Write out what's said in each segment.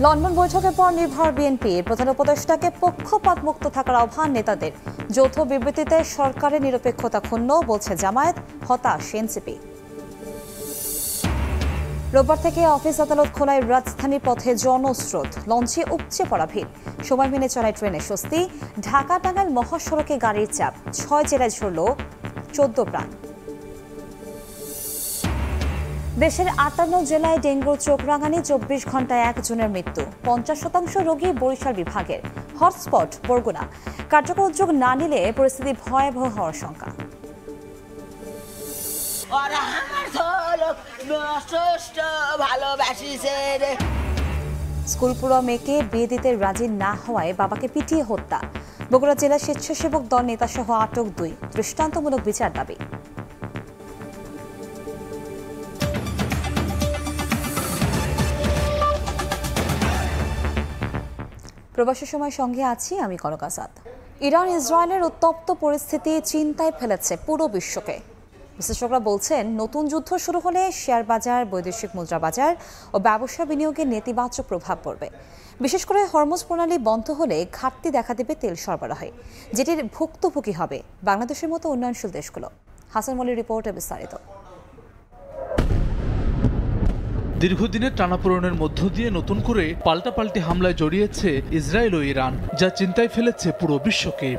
London বৈঠকের পর নির্ভর বিএনপির প্রধান উপদেষ্টাকে পক্ষপাতমুক্ত থাকার আহ্বান নেতাদের। যৌথ বিবৃতিতে সরকারের নিরপেক্ষতা ক্ষুণ্ণ বলছে জামায়াত, হতাশ এনসিপি। রোববার থেকে অফিস আদালত খোলায় রাজধানীর পথে জনস্রোত, লঞ্চে উপচে পড়া ভিড়। সময় মেনে চলায় ট্রেনে স্বস্তি। ঢাকা টাঙ্গাইল মহাসড়কে গাড়ির চাপ, 6 জেলায় ঝরল 14 প্রাণ। দেশের 58 জেলায় ডেঙ্গুর চোখ রাঙানি, 24 ঘন্টায় 1 জনের মৃত্যু। 50% রোগী বরিশাল বিভাগের। হটস্পট বরগুনা। কার্যকর উদ্যোগ না নিলে পরিস্থিতি ভয়াবহ হওয়ার শঙ্কা। স্কুল পড়ুয়া মেয়েকে বিয়ে দিতে রাজি না হওয়ায় বাবাকে পিটিয়ে হত্যা। বগুড়া জেলা স্বেচ্ছাসেবক দল নেতাসহ আটক 2। দৃষ্টান্তমূলক বিচার দাবি। প্রবাসী সময় সঙ্গে আছি আমি কনক আজাদ। ইরান ইসরায়েলের উত্তপ্ত পরিস্থিতি চিন্তায় ফেলেছে পুরো বিশ্বকে। বিশ্লেষকরা বলছেন, নতুন যুদ্ধ শুরু হলে শেয়ার বাজার, বৈদেশিক মুদ্রা বাজার ও ব্যবসা বিনিয়োগে নেতিবাচক প্রভাব পড়বে। বিশেষ করে হরমুজ প্রণালী বন্ধ হলে ঘাটতি দেখা দেবে তেল সরবরাহে, যেটির ভুক্তভোগী হবে বাংলাদেশের মতো উন্নয়নশীল দেশগুলো। হাসান মলির রিপোর্টে বিস্তারিত। দীর্ঘদিনের টানাপোড়েনের মধ্য দিয়ে নতুন করে পাল্টাপাল্টি হামলায় জড়িয়েছে ইসরায়েল ও ইরান, যা চিন্তায় ফেলেছে পুরো বিশ্বকে।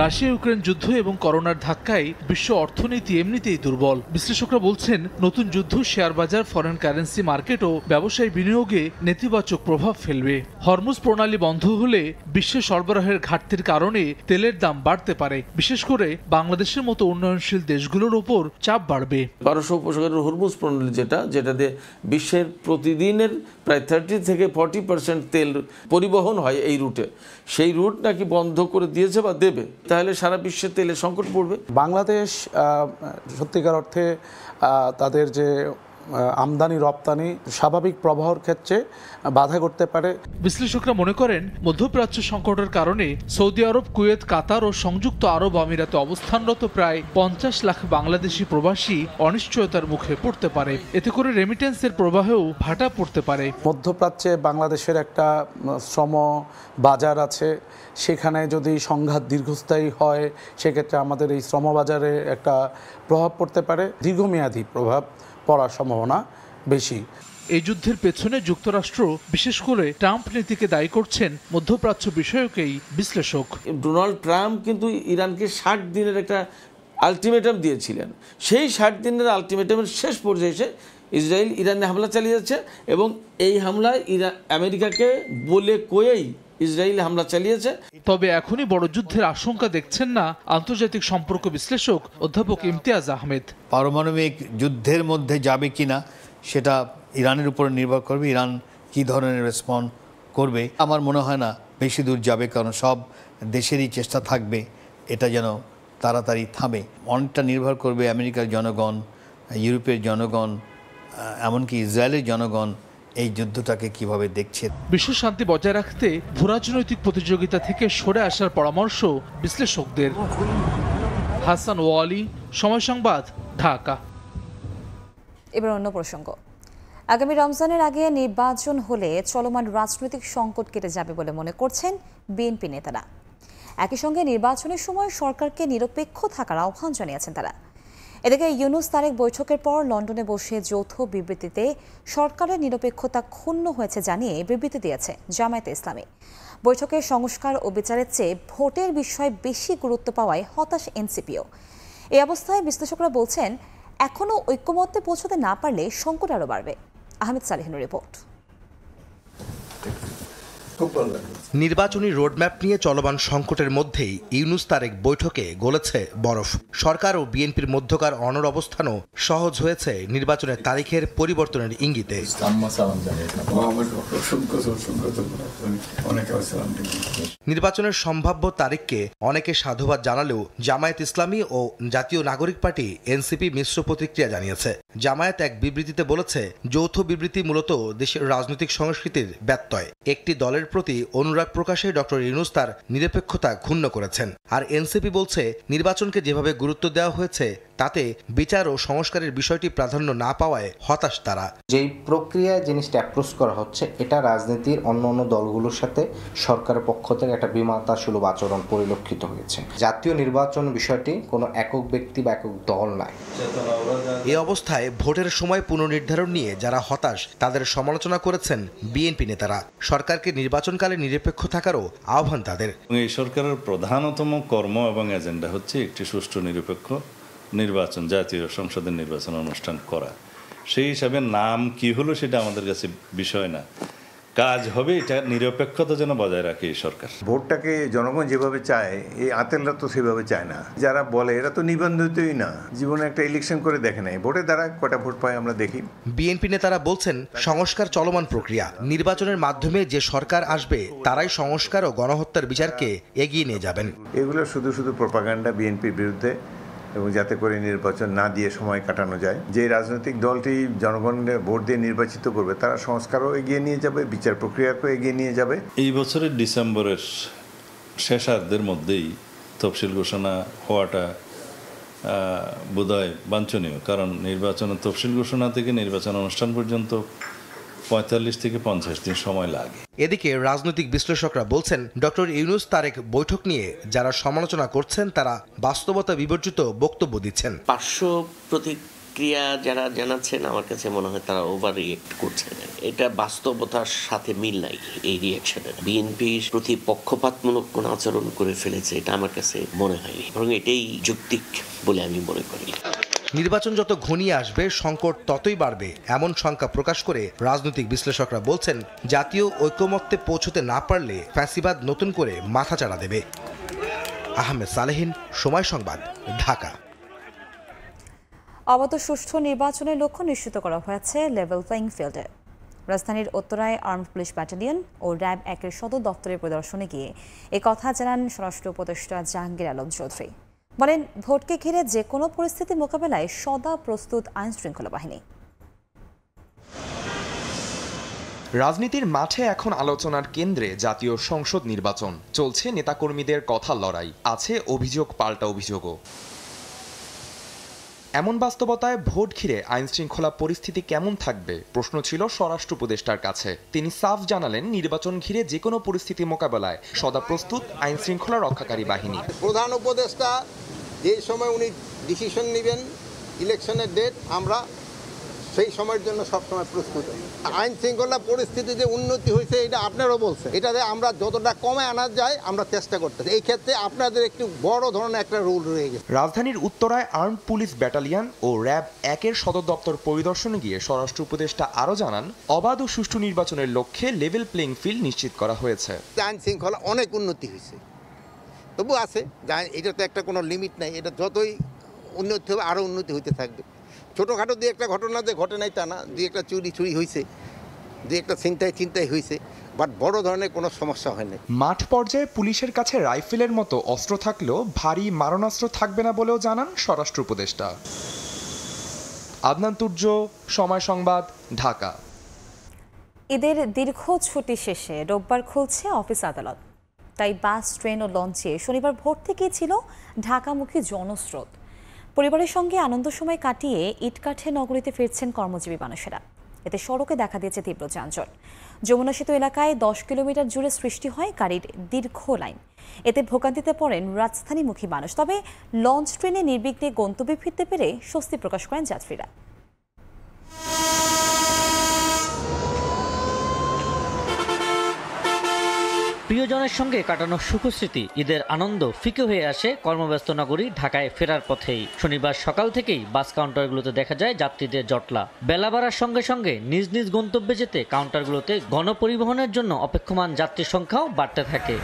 রাশিয়া ইউক্রেন যুদ্ধ এবং করোনার ধাক্কায় বিশ্ব অর্থনীতি এমনিতেই দুর্বল। বিশ্লেষকরা বলছেন, নতুন যুদ্ধ শেয়ার বাজার, ফরেন কারেন্সি মার্কেট ও ব্যবসায়ী বিনিয়োগে নেতিবাচক প্রভাব ফেলবে। হরমুজ প্রণালী বন্ধ হলে বিশ্বে সরবরাহের ঘাটতির কারণে তেলের দাম বাড়তে পারে। বিশেষ করে বাংলাদেশের মতো উন্নয়নশীল দেশগুলোর ওপর চাপ বাড়বে। 1200 উপসাগরের হরমুজ প্রণালী যেটা দিয়ে বিশ্বের প্রতিদিনের প্রায় 30 থেকে 40% তেল পরিবহন হয় এই রুটে, সেই রুট নাকি বন্ধ করে দিয়েছে বা দেবে, তাহলে সারা বিশ্বে তেলের সংকট পড়বে। বাংলাদেশ সত্যিকার অর্থে তাদের যে আমদানি রপ্তানি স্বাভাবিক প্রবাহের ক্ষেত্রে বাধা করতে পারে। বিশ্লেষকরা মনে করেন, মধ্যপ্রাচ্য সংকটের কারণে সৌদি আরব, কুয়েত, কাতার ও সংযুক্ত আরব আমিরাতে অবস্থানরত প্রায় 50 লাখ বাংলাদেশি প্রবাসী অনিশ্চয়তার মুখে পড়তে পারে। এতে করে রেমিটেন্সের প্রবাহেও ভাটা পড়তে পারে। মধ্যপ্রাচ্যে বাংলাদেশের একটা শ্রম বাজার আছে, সেখানে যদি সংঘাত দীর্ঘস্থায়ী হয় সেক্ষেত্রে আমাদের এই শ্রমবাজারে একটা প্রভাব পড়তে পারে, দীর্ঘমেয়াদী প্রভাব পড়ার সম্ভাবনা বেশি। এই যুদ্ধের পেছনে যুক্তরাষ্ট্র, বিশেষ করে ট্রাম্প নীতিকে দায়ী করছেন মধ্যপ্রাচ্য বিষয়ক এই বিশ্লেষক। ডোনাল্ড ট্রাম্প কিন্তু ইরানকে 60 দিনের একটা আলটিমেটাম দিয়েছিলেন। সেই 60 দিনের আলটিমেটামের শেষ পর্যায়ে এসে ইসরায়েল ইরানে হামলা চালিয়ে যাচ্ছে এবং এই হামলায় আমেরিকাকে বলে কয়েই ইসরায়েল হামলা চালিয়েছে। তবে এখনই বড় যুদ্ধের আশঙ্কা দেখছেন না আন্তর্জাতিক সম্পর্ক বিশ্লেষক অধ্যাপক ইমতিয়াজ আহমেদ। পারমাণবিক যুদ্ধের মধ্যে যাবে কিনা সেটা ইরানের উপর নির্ভর করবে, ইরান কি ধরনের রেসপন্ড করবে। আমার মনে হয় না বেশি দূর যাবে, কারণ সব দেশেরই চেষ্টা থাকবে এটা যেন তাড়াতাড়ি থামে। অনেকটা নির্ভর করবে আমেরিকার জনগণ, ইউরোপের জনগণ, এমনকি ইসরায়েলের জনগণ এই যুদ্ধটাকে কিভাবে দেখছে। বিশ্ব শান্তি বজায় রাখতে ভূরাজনৈতিক প্রতিযোগিতা থেকে সরে আসার পরামর্শ বিশ্লেষকদের। হাসান ওয়ালি, সময় সংবাদ, ঢাকা। এবার অন্য প্রসঙ্গ। আগামী রমজানের আগে নির্বাচন হলে চলমান রাজনৈতিক সংকট কেটে যাবে বলে মনে করছেন বিএনপি নেতারা। একই সঙ্গে নির্বাচনের সময় সরকারকে নিরপেক্ষ থাকার আহ্বান জানিয়েছেন তারা। এদিকে ইউনূস তারেক বৈঠকের পর লন্ডনে বসে যৌথ বিবৃতিতে সরকারের নিরপেক্ষতা ক্ষুণ্ণ হয়েছে জানিয়ে বিবৃতি দিয়েছে জামায়াতে ইসলামী। বৈঠকে সংস্কার ও বিচারের চেয়ে ভোটের বিষয়ে বেশি গুরুত্ব পাওয়ায় হতাশ এনসিপিও। এই অবস্থায় বিশ্লেষকরা বলছেন, এখনও ঐক্যমত্যে পৌঁছতে না পারলে সংকট আরও বাড়বে। আহমেদ সালেহিনের রিপোর্ট। নির্বাচনী রোডম্যাপ নিয়ে চলমান সংকটের মধ্যেই ইউনূস তারেক বৈঠকে গলেছে বরফ। সরকার ও বিএনপির মধ্যকার অনড় অবস্থানও সহজ হয়েছে নির্বাচনের তারিখের পরিবর্তনের ইঙ্গিতে। নির্বাচনের সম্ভাব্য তারিখকে অনেকে সাধুবাদ জানালেও জামায়াত ইসলামী ও জাতীয় নাগরিক পার্টি এনসিপি মিশ্র প্রতিক্রিয়া জানিয়েছে। জামায়াত এক বিবৃতিতে বলেছে, যৌথ বিবৃতি মূলত দেশের রাজনৈতিক সংস্কৃতির ব্যত্যয়। একটি দলের ইরানের প্রতি অনুরাগ প্রকাশে ডক্টর ইউনূস তার নিরপেক্ষতা ক্ষুণ্ণ করেছেন। আর এনসিপি বলছে নির্বাচনকে যেভাবে গুরুত্ব দেওয়া হয়েছে তাতে বিচার ও সংস্কারের বিষয়টি প্রাধান্য না পাওয়ায় হতাশ তারা। যেই প্রক্রিয়ায় জিনিসটা অ্যাপ্রোচ করা হচ্ছে এটা রাজনীতির অন্য দলগুলোর সাথে সরকারের পক্ষ থেকে একটা বিমাতাসুলভ আচরণ পরিলক্ষিত হয়েছে। জাতীয় নির্বাচন বিষয়টি কোনো একক ব্যক্তি বা একক দল নয়। এই অবস্থায় ভোটের সময় পুনর্নির্ধারণ নিয়ে যারা হতাশ তাদের সমালোচনা করেছেন বিএনপি নেতারা। সরকারকে নির্বাচনকালে নিরপেক্ষ থাকারও আহ্বান তাদের। এই সরকারের প্রধানতম কর্ম এবং এজেন্ডা হচ্ছে একটি সুষ্ঠু নিরপেক্ষ নির্বাচন, জাতীয় সংসদের নির্বাচন অনুষ্ঠান করা। সেই হিসাবে নাম কি হলো সেটা আমাদের কাছে বিষয় না, কাজ হবে এটা নিরপেক্ষতা যেন বজায় রাখে এই সরকার। ভোটটাকে জনগণ যেভাবে চায় এই আতেলরা তো সেভাবে চায় না। যারা বলে এরা তো নিবন্ধিতই না, জীবনে একটা ইলেকশন করে দেখে নাই, ভোটের দ্বারা কটা ভোট পায় আমরা দেখি। বিএনপি নেতারা বলছেন সংস্কার চলমান প্রক্রিয়া, নির্বাচনের মাধ্যমে যে সরকার আসবে তারাই সংস্কার ও গণহত্যার বিচারকে এগিয়ে নিয়ে যাবেন। এগুলো শুধু শুধু প্রপাগান্ডা বিএনপির বিরুদ্ধে, এবং যাতে করে নির্বাচন না দিয়ে সময় কাটানো যায়। যে রাজনৈতিক দলটি জনগণের ভোট দিয়ে নির্বাচিত করবে তারা সংস্কারও এগিয়ে নিয়ে যাবে, বিচার প্রক্রিয়াকেও এগিয়ে নিয়ে যাবে। এই বছরের ডিসেম্বরের শেষার্ধের মধ্যেই তফসিল ঘোষণা হওয়াটা বোধহয় বাঞ্ছনীয়, কারণ নির্বাচনের তফসিল ঘোষণা থেকে নির্বাচন অনুষ্ঠান পর্যন্ত 45 থেকে 50 দিন সময় লাগে। এদিকে রাজনৈতিক বিশ্লেষকরা বলছেন ডক্টর ইউনূস তারেক বৈঠক নিয়ে যারা সমালোচনা করছেন তারা বাস্তবতা বিবর্জিত বক্তব্য দিচ্ছেন। পার্শ্ব প্রতিক্রিয়া যারা জানাচ্ছেন আমার কাছে মনে হয় তারা ওভার রিয়েক্ট করছেন। এটা বাস্তবতার সাথে মিল নাই এই রিয়েকশনের। বিএনপির প্রতি পক্ষপাতমূলক কোন আচরণ করে ফেলেছে এটা আমার কাছে মনে হয়নি, বরং এটাই যৌক্তিক বলে আমি মনে করি। নির্বাচন যত ঘনিয়ে আসবে সংকট ততই বাড়বে এমন শঙ্কা প্রকাশ করে রাজনৈতিক বিশ্লেষকরা বলছেন জাতীয় ঐকমত্যে পৌঁছতে না পারলে ফ্যাসিবাদ নতুন করে মাথাচাড়া দেবে। আহমেদ সালেহিন, সময় সংবাদ, ঢাকা। অবাধ সুষ্ঠু নির্বাচনের লক্ষ্য নিশ্চিত করা হয়েছে লেভেল প্লেইং ফিল্ডে। রাজধানীর উত্তরায় আর্মড পুলিশ ব্যাটালিয়ন ও র্যাব 1-এর সদর দপ্তরের পরিদর্শনে গিয়ে কথা জানান স্বরাষ্ট্র উপদেষ্টা জাহাঙ্গীর আলম চৌধুরী। বলেন ভোটকে ঘিরে যে কোনো পরিস্থিতি মোকাবেলায় সদা প্রস্তুত আইন শৃঙ্খলা বাহিনী। রাজনীতির মাঠে এখন আলোচনার কেন্দ্রে জাতীয় সংসদ নির্বাচন। চলছে নেতাকর্মীদের কথার লড়াই, আছে অভিযোগ পাল্টা অভিযোগও। এমন বাস্তবতায় ভোট ঘিরে আইন শৃঙ্খলা পরিস্থিতি কেমন থাকবে প্রশ্ন ছিল স্বরাষ্ট্র উপদেষ্টার কাছে। তিনি সাফ জানালেন নির্বাচন ঘিরে যে কোনো পরিস্থিতি মোকাবেলায় সদা প্রস্তুত আইন শৃঙ্খলা রক্ষাকারী বাহিনী। প্রধান উপদেষ্টা যে সময় উনি ডিসিশন নেবেন ইলেকশনের ডেট, আমরা সেই সময়ের জন্য সবসময় প্রস্তুত। আইন শৃঙ্খলা পরিস্থিতি যে উন্নতি হয়েছে এটা আপনারাও বলছেন, এটাতে আমরা যতটা কমে আনা যায় আমরা চেষ্টা করতেছি। এই ক্ষেত্রে আপনাদের একটু বড় ধরনের একটা রোল রয়ে গেছে। রাজধানীর উত্তরায় আর্মড পুলিশ ব্যাটালিয়ন ও র্যাব 1-এর সদর দপ্তর পরিদর্শনে গিয়ে স্বরাষ্ট্র উপদেষ্টা আরও জানান অবাধ ও সুষ্ঠু নির্বাচনের লক্ষ্যে লেভেল প্লেইং ফিল্ড নিশ্চিত করা হয়েছে। আইন শৃঙ্খলা অনেক উন্নতি হয়েছে, তবু আছে, এটা তো একটা কোনো লিমিট নাই। এটা যতই উন্নতি হবে আরও উন্নতি হতে থাকবে। ছোটোখাটো দিয়ে একটা ঘটনা যে ঘটে নাই তা না, দিয়ে একটা চুরি হয়েছে, দিয়ে একটা চিন্তাই হয়েছে, বাট বড় ধরনের কোনো সমস্যা হয় না। মাঠ পর্যায়ে পুলিশের কাছে রাইফেলের মতো অস্ত্র থাকলেও ভারী মারণাস্ত্র থাকবে না বলেও জানান স্বরাষ্ট্র উপদেষ্টা। আদনান তুর্য, সময় সংবাদ, ঢাকা। ঈদের দীর্ঘ ছুটি শেষে রোববার খুলছে অফিস আদালত, তাই বাস, ট্রেন ও লঞ্চে শনিবার ভোর থেকেই ছিল ঢাকামুখী জনস্রোত। পরিবারের সঙ্গে আনন্দ সময় কাটিয়ে ইটকাঠে নগরীতে ফিরছেন কর্মজীবী মানুষেরা। এতে সড়কে দেখা দিয়েছে তীব্র যানজট। যমুনা সেতু এলাকায় 10 কিলোমিটার জুড়ে সৃষ্টি হয় গাড়ির দীর্ঘ লাইন। এতে ভোগান্তিতে পড়েন রাজধানীমুখী মানুষ। তবে লঞ্চ, ট্রেনে নির্বিঘ্নে গন্তব্যে ফিরতে পেরে স্বস্তি প্রকাশ করেন যাত্রীরা। প্রিয়জনের সঙ্গে কাটানো সুখস্মৃতি, ঈদের আনন্দ ফিকে হয়ে আসে কর্মব্যস্ত নগরী ঢাকায় ফেরার পথেই। শনিবার সকাল থেকেই বাস কাউন্টারগুলোতে দেখা যায় যাত্রীদের জটলা। বেলা বাড়ার সঙ্গে সঙ্গে নিজ নিজ গন্তব্যে যেতে কাউন্টারগুলোতে গণপরিবহনের জন্য অপেক্ষমান যাত্রীর সংখ্যাও বাড়তে থাকে।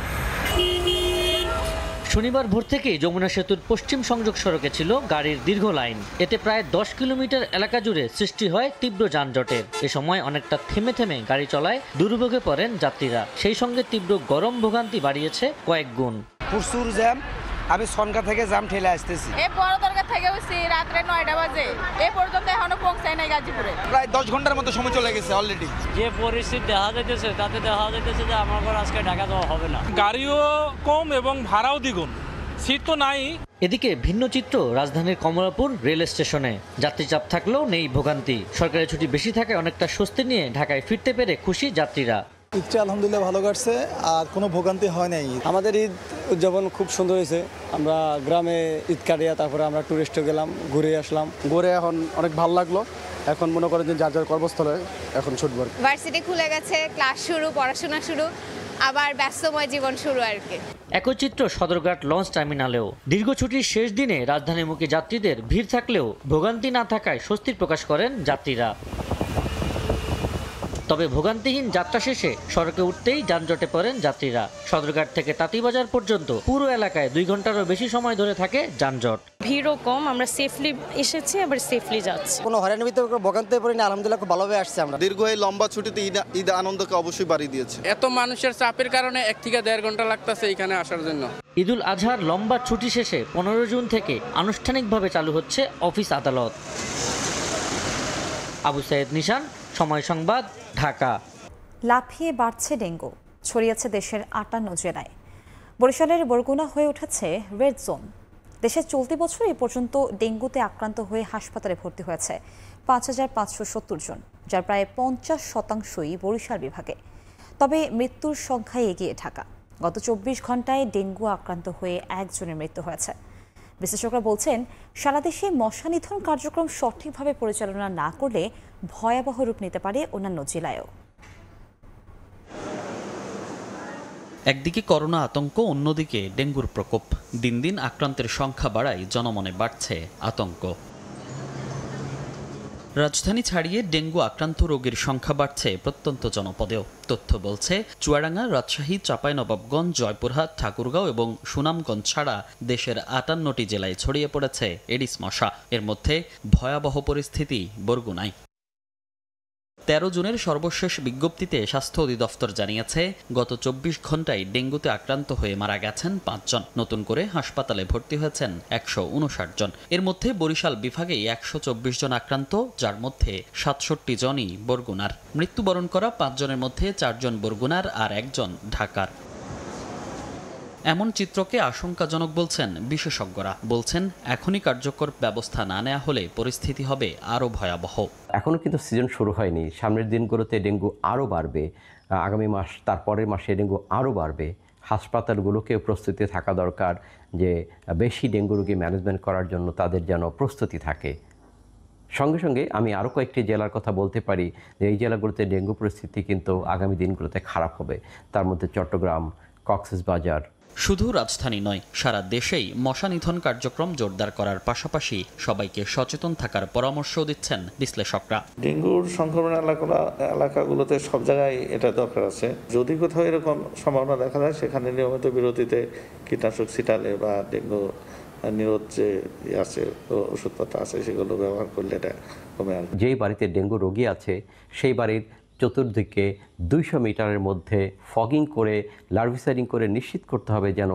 শনিবার ভোর থেকেই যমুনা সেতুর পশ্চিম সংযোগ সড়কে ছিল গাড়ির দীর্ঘ লাইন। এতে প্রায় 10 কিলোমিটার এলাকা জুড়ে সৃষ্টি হয় তীব্র যানজটের। এ সময় অনেকটা থেমে থেমে গাড়ি চলায় দুর্ভোগে পড়েন যাত্রীরা। সেই সঙ্গে তীব্র গরম ভোগান্তি বাড়িয়েছে কয়েক গুণ। প্রচুর জ্যাম, আমি সনকা থেকে জাম ঠেলে আসতেছি। এই বড় দরগা থেকে উঠছি রাত্রে 9টা বাজে, এই পর্যন্ত এখনো পৌঁছায় নাই গাজীপুরে। প্রায় 10 ঘন্টার মতো সময় চলে গেছে অলরেডি। যে পরিস্থিতি দেখা যাইতেছে তাতে দেখা যাইতেছে যে আমার আজকে ঢাকা যাওয়া হবে না। গাড়িও কম এবং ভাড়াও দ্বিগুণ, সিট তো নাই। এদিকে ভিন্ন চিত্র রাজধানীর কমলাপুর রেল স্টেশনে। যাত্রী চাপ থাকলেও নেই ভোগান্তি। সরকারি ছুটি বেশি থাকায় অনেকটা স্বস্তি নিয়ে ঢাকায় ফিরতে পেরে খুশি যাত্রীরা। ঈদটা আলহামদুলিল্লাহ ভালো কাটছে, আর কোনো ভোগান্তি হয় নাই। আমাদের ঈদ উদযাপন খুব সুন্দর হয়েছে। আমরা গ্রামে ঈদ কাটিয়ে তারপরে আমরা টুরিস্টে গেলাম, ঘুরে আসলাম, ঘুরে এখন অনেক ভালো লাগলো। এখন মনে করেন যে যার যার কর্মস্থলে এখন ছুটব। ভার্সিটি খুলে গেছে, ক্লাস শুরু, পড়াশোনা শুরু, আবার ব্যস্তময় জীবন শুরু আর কি। একই চিত্র সদরঘাট লঞ্চ টার্মিনালেও। দীর্ঘ ছুটির শেষ দিনে রাজধানীমুখী যাত্রীদের ভিড় থাকলেও ভোগান্তি না থাকায় স্বস্তির প্রকাশ করেন যাত্রীরা। তবে ভোগান্তিহীন যাত্রা শেষে সড়কে উঠতেই যানজটে পড়েন যাত্রীরা। সদরঘাট থেকে তাঁতিবাজার পর্যন্ত পুরো এলাকায় 2 ঘন্টারও বেশি সময় ধরে থাকে যানজট। ভিড়ও কম, আমরা সেফলি এসেছি, আবার সেফলি যাচ্ছি। কোনো হয়রানির ভিতরে ভোগান্তি পড়ে না, আলহামদুলিল্লাহ খুব ভালোভাবে আসছে আমরা। দীর্ঘ এই লম্বা ছুটিতে ঈদ আনন্দকে অবশ্যই বাড়িয়ে দিয়েছে। এত মানুষের চাপের কারণে 1 থেকে 1.5 ঘন্টা লাগতেছে এখানে আসার জন্য। ঈদুল আজহার লম্বা ছুটি শেষে 15 জুন থেকে আনুষ্ঠানিকভাবে চালু হচ্ছে অফিস আদালত। আবু সাইদ নিশান, সময় সংবাদ, ঢাকা। লাফিয়ে বাড়ছে ডেঙ্গু, ছড়িয়েছে দেশের 58 জেলায়। বরিশালের বরগুনা হয়ে উঠেছে রেড জোন। দেশের চলতি বছর এ পর্যন্ত ডেঙ্গুতে আক্রান্ত হয়ে হাসপাতালে ভর্তি হয়েছে 5570 জন, যার প্রায় 50%ই বরিশাল বিভাগে। তবে মৃত্যুর সংখ্যায় এগিয়ে ঢাকা। গত 24 ঘন্টায় ডেঙ্গু আক্রান্ত হয়ে 1 জনের মৃত্যু হয়েছে। বিশেষজ্ঞরা বলছেন, সারা দেশে মশা নিধন কার্যক্রম সঠিকভাবে পরিচালনা না করলে ভয়াবহ রূপ নিতে পারে অন্যান্য জেলায়ও। একদিকে করোনা আতঙ্ক, অন্যদিকে ডেঙ্গুর প্রকোপ। দিন দিন আক্রান্তের সংখ্যা বাড়ায় জনমনে বাড়ছে আতঙ্ক। রাজধানী ছাড়িয়ে ডেঙ্গু আক্রান্ত রোগীর সংখ্যা বাড়ছে প্রত্যন্ত জনপদেও। তথ্য বলছে, চুয়াডাঙ্গা, রাজশাহী, চাঁপাইনবাবগঞ্জ, জয়পুরহাট, ঠাকুরগাঁও এবং সুনামগঞ্জ ছাড়া দেশের 58টি জেলায় ছড়িয়ে পড়েছে এডিস মশা। এর মধ্যে ভয়াবহ পরিস্থিতি বরগুনায়। 13 জুনের সর্বশেষ বিজ্ঞপ্তিতে স্বাস্থ্য অধিদপ্তর জানিয়েছে, গত 24 ঘন্টায় ডেঙ্গুতে আক্রান্ত হয়ে মারা গেছেন 5 জন। নতুন করে হাসপাতালে ভর্তি হয়েছেন 159 জন। এর মধ্যে বরিশাল বিভাগেই 124 জন আক্রান্ত, যার মধ্যে 67 জনই বরগুনার। মৃত্যুবরণ করা 5 জনের মধ্যে 4 জন বরগুনার আর 1 জন ঢাকার। এমন চিত্রকে আশঙ্কাজনক বলছেন বিশেষজ্ঞরা। বলছেন, এখনই কার্যকর ব্যবস্থা না নেওয়া হলে পরিস্থিতি হবে আরও ভয়াবহ। এখনও কিন্তু সিজন শুরু হয়নি। সামনের দিনগুলোতে ডেঙ্গু আরও বাড়বে। আগামী মাস, তারপরের মাসে ডেঙ্গু আরও বাড়বে। হাসপাতালগুলোকেও প্রস্তুতি থাকা দরকার যে বেশি ডেঙ্গু রোগী ম্যানেজমেন্ট করার জন্য তাদের যেন প্রস্তুতি থাকে। সঙ্গে সঙ্গে আমি আরও কয়েকটি জেলার কথা বলতে পারি যে এই জেলাগুলোতে ডেঙ্গু পরিস্থিতি কিন্তু আগামী দিনগুলোতে খারাপ হবে। তার মধ্যে চট্টগ্রাম, কক্সবাজার। শুধু রাজধানী নয়, সারা দেশেই মশা নিধন কার্যক্রম জোরদার করার পাশাপাশি সবাইকে সচেতন থাকার পরামর্শ দিচ্ছেন বিশ্লেষকরা। ডেঙ্গুর সংক্রমণ এলাকাগুলোতে সব জায়গায় এটা দরকার আছে। যদি কোথাও এরকম সম্ভাবনা দেখা যায়, সেখানে নিয়মিত বিরতিতে কীটনাশক ছিটালে বা ডেঙ্গু নিরোধ যে আছে ওষুধপত্র আছে সেগুলো ব্যবহার করলে এটা কমে আসবে। যেই বাড়িতে ডেঙ্গু রোগী আছে সেই বাড়ির চতুর্দিকে 200 মিটারের মধ্যে ফগিং করে, লার্ভিসাইডিং করে নিশ্চিত করতে হবে যেন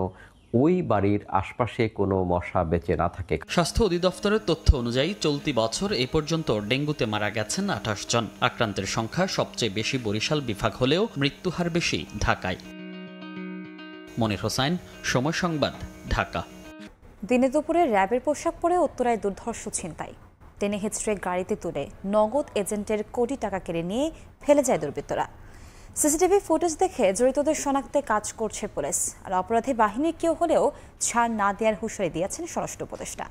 ওই বাড়ির আশপাশে কোনো মশা বেঁচে না থাকে। স্বাস্থ্য অধিদপ্তরের তথ্য অনুযায়ী চলতি বছর এ পর্যন্ত ডেঙ্গুতে মারা গেছেন 28 জন। আক্রান্তের সংখ্যা সবচেয়ে বেশি বরিশাল বিভাগ হলেও মৃত্যুহার বেশি ঢাকায়। মনির হোসাইন, সময় সংবাদ, ঢাকা। দিনে দুপুরে র্যাবের পোশাক পরে উত্তরায় দুর্ধর্ষ ছিনতাই। টেনে হেঁচড়ে গাড়িতে তুলে নগদ এজেন্টের কোটি টাকা কেড়ে নিয়ে ফেলে যায় দুর্বৃত্তরা। সিসিটিভি ফুটেজ দেখে জড়িতদের শনাক্তে কাজ করছে পুলিশ। আর অপরাধী বাহিনীর কেউ হলেও ছাড় না দেওয়ার হুঁশিয়ারি দিয়েছেন স্বরাষ্ট্র উপদেষ্টা।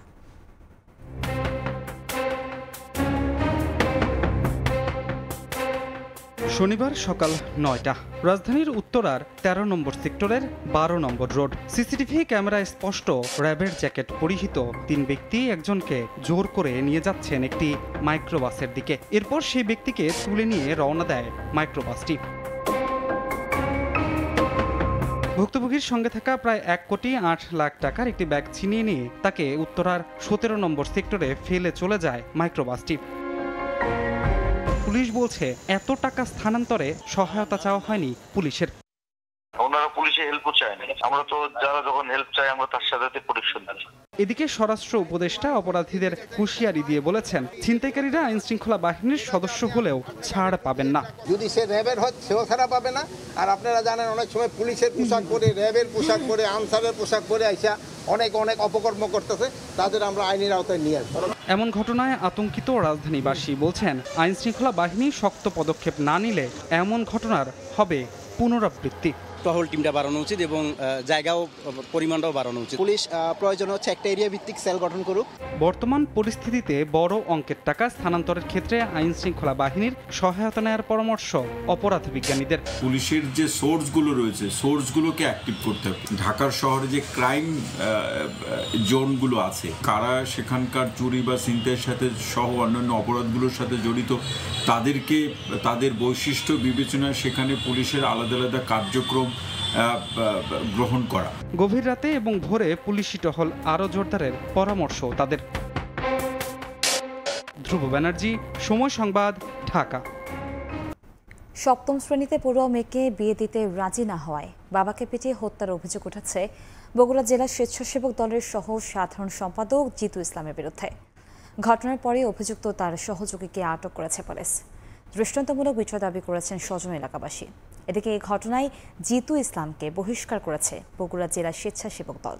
শনিবার সকাল 9টা রাজধানীর উত্তরার 13 নম্বর সেক্টরের 12 নম্বর রোড। সিসিটিভি ক্যামেরায় স্পষ্ট র্যাবের জ্যাকেট পরিহিত 3 ব্যক্তি একজনকে জোর করে নিয়ে যাচ্ছেন একটি মাইক্রোবাসের দিকে। এরপর সেই ব্যক্তিকে তুলে নিয়ে রওনা দেয় মাইক্রোবাসটি। ভুক্তভোগীর সঙ্গে থাকা প্রায় 1,08,00,000 টাকার একটি ব্যাগ ছিনিয়ে নিয়ে তাকে উত্তরার 17 নম্বর সেক্টরে ফেলে চলে যায় মাইক্রোবাসটি। পুলিশ বলছে, এত টাকা স্থানান্তরে সহায়তা চাওয়া হয়নি পুলিশের। ওনারা পুলিশে হেল্পও চায় না, আমরা তো যারা যখন হেল্প চাই আমরা তার সাথে প্রোটেকশন দিই। এদিকে স্বরাষ্ট্র উপদেষ্টা অপরাধীদের হুঁশিয়ারি দিয়ে বলেছেন, ছিনতাইকারীরা আইন শৃঙ্খলা বাহিনীর সদস্য হলেও ছাড় পাবেন না। যদি সে র্যাবের হয় সেও ছাড়া পাবে না। আর আপনারা জানেন অনেক সময় পুলিশের পোশাক পরে, র্যাবের পোশাক পরে, আনসারের পোশাক পরে আইসা অনেক অপকর্ম করতেছে, তাদের আমরা আইনের আওতায় নিয়ে আসবো। এমন ঘটনায় আতঙ্কিত রাজধানীবাসী বলছেন, আইন শৃঙ্খলা বাহিনী শক্ত পদক্ষেপ না নিলে এমন ঘটনার হবে পুনরাবৃত্তি। টহল টিমটা বাড়ানো উচিত এবং জায়গাও পরিমাণটাও বাড়ানো উচিত। পুলিশ প্রয়োজন হচ্ছে একটা এরিয়া ভিত্তিক সেল গঠন করুক। বর্তমান পরিস্থিতিতে বড় অঙ্কের টাকা স্থানান্তরের ক্ষেত্রে আইন শৃঙ্খলা বাহিনীর সহায়তা নেওয়ার পরামর্শ অপরাধ বিজ্ঞানীদের। পুলিশের যে সোর্সগুলো রয়েছে, সোর্সগুলোকে অ্যাক্টিভ করতে হবে। ঢাকার শহরে যে ক্রাইম জোনগুলো আছে, কারা সেখানকার চুরি বা ছিনতাইয়ের সাথে সহ অন্যান্য অপরাধগুলোর সাথে জড়িত, তাদেরকে তাদের বৈশিষ্ট্য বিবেচনায় সেখানে পুলিশের আলাদা আলাদা কার্যক্রম গ্রহণ করা। গভীর রাতে এবং ভোরে পুলিশি টহল আরও জোরদারের পরামর্শ তাদের। ধ্রুব ব্যানার্জি, সময় সংবাদ, ঢাকা। সপ্তম শ্রেণীতে পড়ুয়া মেয়েকে বিয়ে দিতে রাজি না হওয়ায় বাবাকে পিটিয়ে হত্যার অভিযোগ উঠেছে বগুড়া জেলা স্বেচ্ছাসেবক দলের সহ সাধারণ সম্পাদক জিতু ইসলামের বিরুদ্ধে। ঘটনার পরে অভিযুক্ত তার সহযোগীকে আটক করেছে পুলিশ। দৃষ্টান্তমূলক বিচার দাবি করেছেন স্বজন এলাকাবাসী। এদিকে এই ঘটনায় জিতু ইসলামকে বহিষ্কার করেছে বগুড়া জেলা স্বেচ্ছাসেবক দল।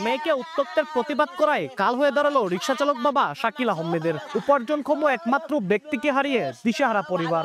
মেয়েকে উত্তক্তের প্রতিবাদ করায় কাল হয়ে দাঁড়ালো রিকশা চালক বাবা শাকিল আহমেদের। উপার্জনক্ষম একমাত্র ব্যক্তিকে হারিয়ে দিশেহারা পরিবার।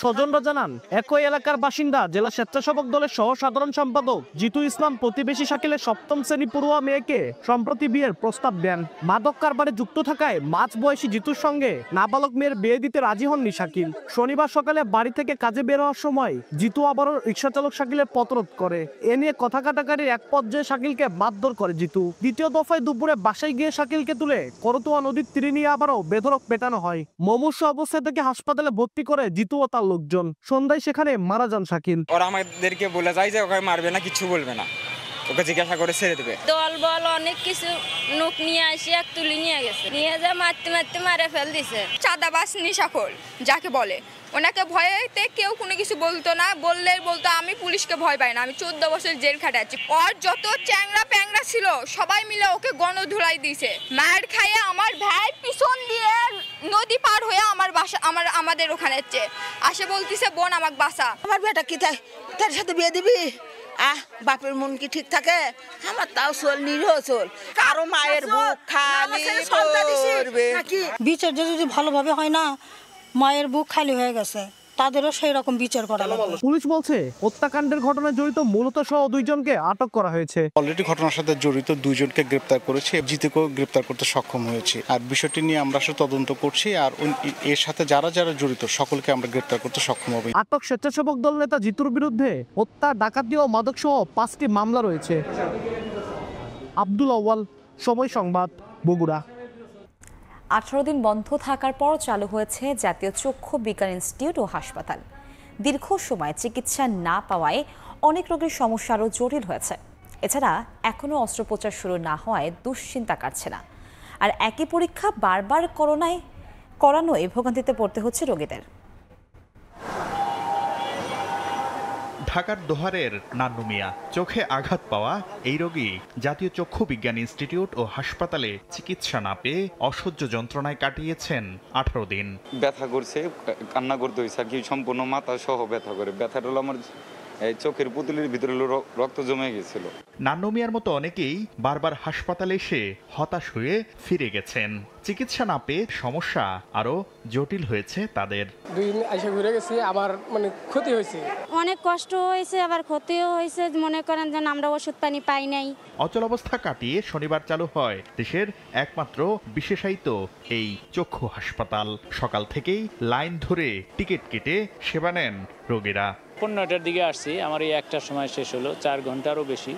স্বজনরা জানান, একই এলাকার বাসিন্দা জেলা স্বেচ্ছাসেবক দলের সহ সাধারণ সম্পাদক জিতু ইসলাম প্রতিবেশী শাকিলের সপ্তম শ্রেণী পড়ুয়া মেয়েকে সম্প্রতি বিয়ের প্রস্তাব দেন। মাদক কারবারে যুক্ত থাকায় মাঝ বয়সী জিতুর সঙ্গে নাবালক মেয়ের বিয়ে দিতে রাজি হননি শাকিল। শনিবার সকালে বাড়ি থেকে কাজে বের হওয়ার সময় জিতু আবারও রিকশা চালক শাকিলের পথরোধ করে। এ নিয়ে কথা কাটাকাটির এক পর্যায়ে শাকিলকে মারধর করে জিতু। দ্বিতীয় দফায় দুপুরে বাসায় গিয়ে শাকিলকে তুলে করতোয়া নদীর তীরে নিয়ে আবারও বেধড়ক পেটানো হয়। মুমূর্ষু অবস্থায় থেকে হাসপাতালে ভর্তি করে জিতু ও তার লোকজন। সন্ধ্যায় সেখানে মারা যান শাকিল। ওরা আমাদেরকে বলে যায় যে ওকে মারবে না, কিছু বলবে না, ওকে জিজ্ঞাসা করে ছেড়ে দেবে। দল বল অনেক কিছু নোক নিয়ে আসি এক তুলি নিয়ে গেছে, নিয়ে যা মারতে মারতে মারে ফেল দিছে। চাঁদাবাজ নিশাখোর যাকে বলে, ওনাকে ভয়েতে কেউ কোনো কিছু বলতো না, বললেই বলতো আমি পুলিশকে ভয় পাই না, আমি 14 বছর জেল খাটে আছি। ওর যত চ্যাংরা প্যাংরা ছিল সবাই মিলে ওকে গণধুলাই দিয়েছে। মার খাইয়ে আমার ভাই পিছন দিয়ে নদী পার হয়ে আমার বাসা আমাদের ওখানে আসে বলতিছে বোন আমাকে বাসা। আমার বেটা কি তার সাথে বিয়ে দিবি? বাপের মন কি ঠিক থাকে? আমার তাও চল, নিরীহ চল, কারো মায়ের বুক খালি করবে নাকি? বিচারটা যদি ভালোভাবে হয় না, মায়ের বুক খালি হয়ে গেছে, তাদেরও সেই রকম বিচার করা লাগবে। পুলিশ বলছে হত্যাকাণ্ডের ঘটনায় জড়িত মূলত সহ 2 জনকে আটক করা হয়েছে। অলরেডি ঘটনার সাথে জড়িত 2 জনকে গ্রেপ্তার করেছে, জিতুকেও গ্রেপ্তার করতে সক্ষম হয়েছে। আর বিষয়টি নিয়ে আমরা তদন্ত করছি, আর এর সাথে যারা যারা জড়িত সকলকে আমরা গ্রেপ্তার করতে সক্ষম হব। আটক স্বেচ্ছাসেবক দল নেতা জিতুর বিরুদ্ধে হত্যা, ডাকাতি ও মাদক সহ 5টি মামলা রয়েছে। আব্দুল আউয়াল, সময় সংবাদ, বগুড়া। 18 দিন বন্ধ থাকার পর চালু হয়েছে জাতীয় চক্ষু বিজ্ঞান ইনস্টিটিউট ও হাসপাতাল। দীর্ঘ সময় চিকিৎসা না পাওয়ায় অনেক রোগীর সমস্যা আরও জটিল হয়েছে। এছাড়া এখনও অস্ত্রোপচার শুরু না হওয়ায় দুশ্চিন্তা কাটছে না। আর একই পরীক্ষা বারবার করানোয় ভোগান্তিতে পড়তে হচ্ছে রোগীদের। ঢাকার দোহারের নান্নু মিয়া, চোখে আঘাত পাওয়া এই রোগী জাতীয় চক্ষু বিজ্ঞান ইনস্টিটিউট ও হাসপাতালে চিকিৎসা না পেয়ে অসহ্য যন্ত্রণায় কাটিয়েছেন 18 দিন। ব্যথা করছে, কান্না করতে হয়েছে, কি সম্পূর্ণ মাথা সহ ব্যথা করে। ব্যথাটা হলো আমার এই চোখের পুতুলের ভিতরে রক্ত জমে গেছিল। নান্নু মিয়ার মতো অনেকেই বারবার হাসপাতালে এসে হতাশ হয়ে ফিরে গেছেন। চিকিৎসা না পেয়ে সমস্যা আরো জটিল হয়েছে তাদের। 2 দিন এসে ঘুরে গেছি, আবার ক্ষতি হয়েছে, অনেক কষ্ট হয়েছে, আবার ক্ষতিও হয়েছে। মনে করেন যে আমরা ওষুধ পানি পাই নাই। অচল অবস্থা কাটিয়ে শনিবার চালু হয় দেশের একমাত্র বিশেষায়িত এই চক্ষু হাসপাতাল। সকাল থেকেই লাইন ধরে টিকিট কেটে সেবা নেন রোগীরা। 15টার দিকে আসছি, আমার এই 1টার সময় শেষ হলো, 4 ঘন্টারও বেশি।